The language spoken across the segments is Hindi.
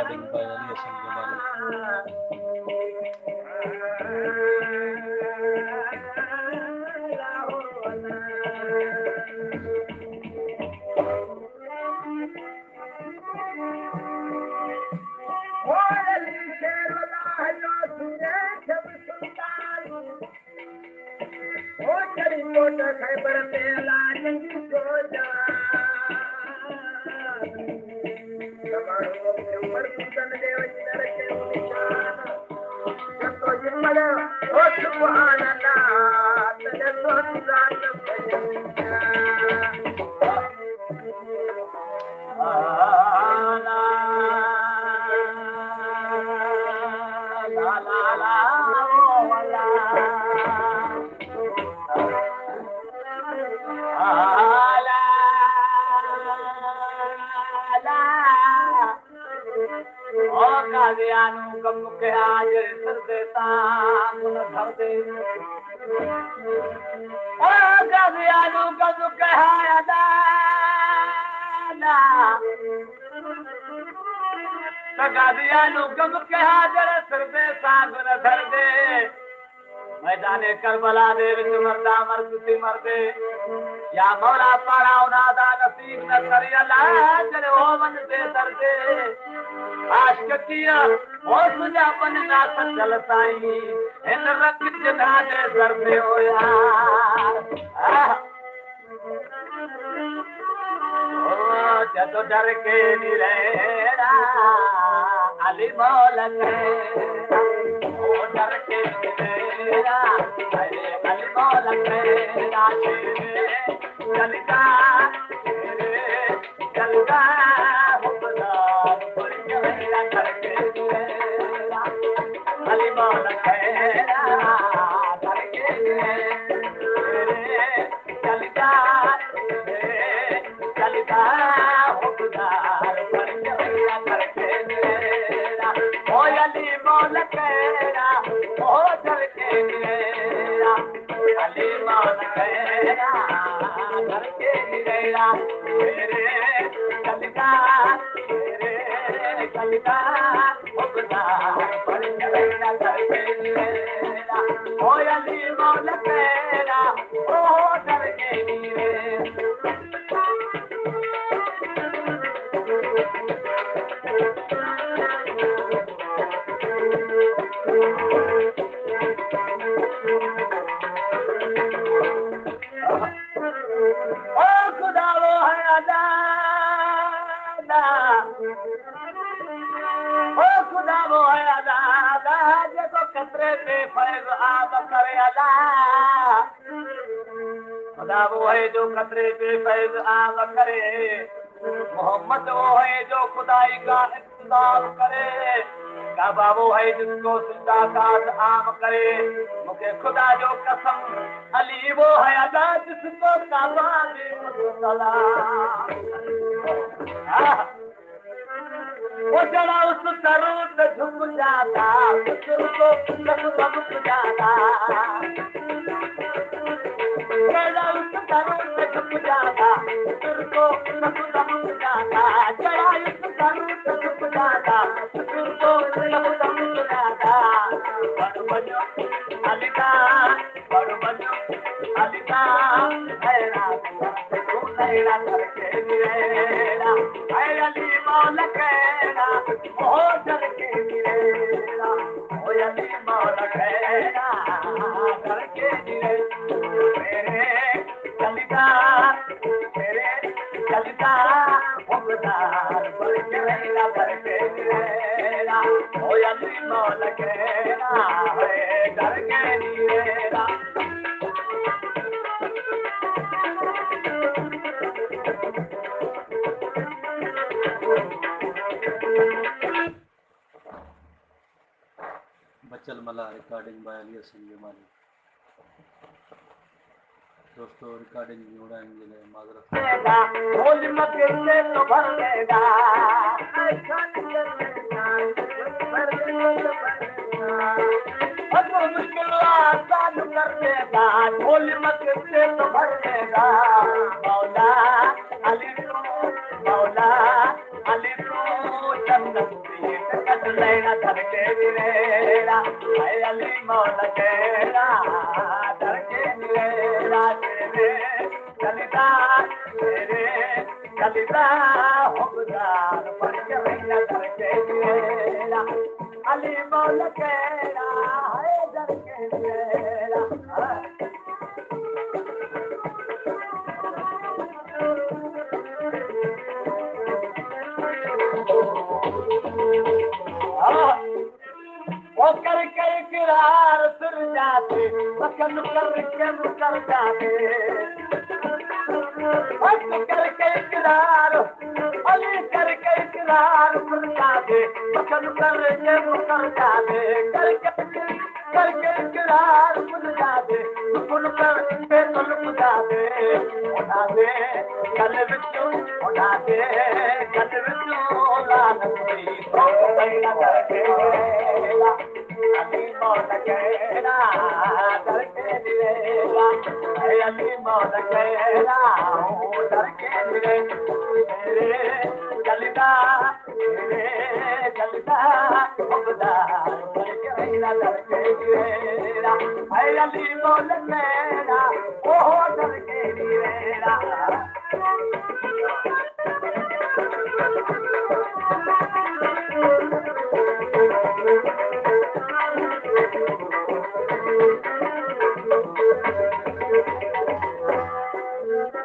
Recording by Ali Hasan Jamali. खैबर मेला मैदाने करबला दे विच मरदा मरदुती मरदे या मौला पारा उनादा नसीब न करी अल्लाह जरे ओ मन दे दर्दे आशकिया ओ सुजा पन ना चल साईं इन रत जना दे दर्दे ओ यार ओ जदो डर के निरेरा अली मौला ओ डर के निरेरा अली मौला चलता चलता अली मौला चलता चलता अली मौला ओ डर के निरेरा अली मौला डर के निरेरा चलता चलता ओ अली मौला ओ डर के वो है जो खतरे पे फैज आम करे मोहम्मद वो है जो खुदाई का इंतजार करे काबा वो है जिसको सिद्धा काट आम करे मुझे खुदा जो कसम अली वो है अदा जिसको काबा दे सलाम वो जरा उस सरूर पे झुक जाता उसको सब जाता जरा उस सरूर पे झुक जाता उसको सब जाता जरा उस सरूर पे झुक जाता उसको सब जाता बड़ बनो अलिका बड़ बनो अलिका हैरा तू नैरा करके मेरा है अली मौला कहना ओ डर के मेरा ओ अली मौला कहना डर के मेरे चलता मुगदार बड़ के मेरा करके मेरा ओ अली मौला कहना है डर के मेरा बचल मला रिकॉर्डिंग बाय अली हसन जमाली। दोस्तों रिकॉर्डिंग उड़ाएंगे लिए माजरत तो भर लेगा मुश्किल आसान कर देगा ढोल मत से तो भर लेगा मौला अली तू चंदन पीट कट लेना धड़के दिलेरा है अली मौला केरा धड़के दिलेरा तेरे चलिता तेरे चलिता हुबदार पर चलेगा धड़के दिलेरा अली मौला केरा है धड़के दिलेरा वो करके किरार फिर जाते वकन करके मुकर जाते वक्त करके किरार अली करके किरार फिर जाते वकन करके मुकर जाते करके किरार फिर जाते सुन करके तुलप जाते उठा दे कल बिचू उठा दे कल बिचू लानती तो बैना करके अली मौला केरा धड़के दिलेरा अली मौला केरा धड़के दिले तेरे चलदा खुबदार धड़के दिलेरा अली मौला केरा ओ धड़के दिलेरा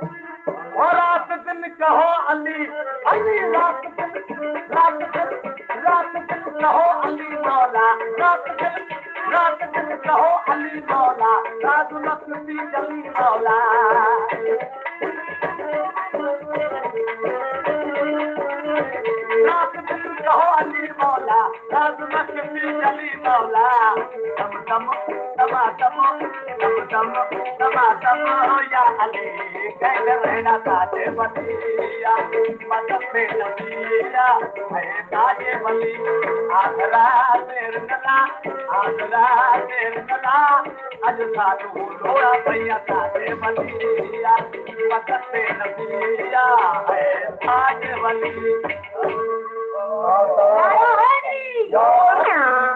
रात दिन कहो अली अली रात दिन कहो अली मौला रात दिन कहो अली मौला राज मस्ती जली मौला रात दिन कहो अली मौला राज मस्ती जली मौला दम दम दमा दम दम दम दमा दम या अली कैल रहना ताजे बलिया मदद पे नबिया है ताजे बली आगरा तेर नला अज साधु लोड़ा भैया ताजे बलिया मदद पे नबिया है ताजे बली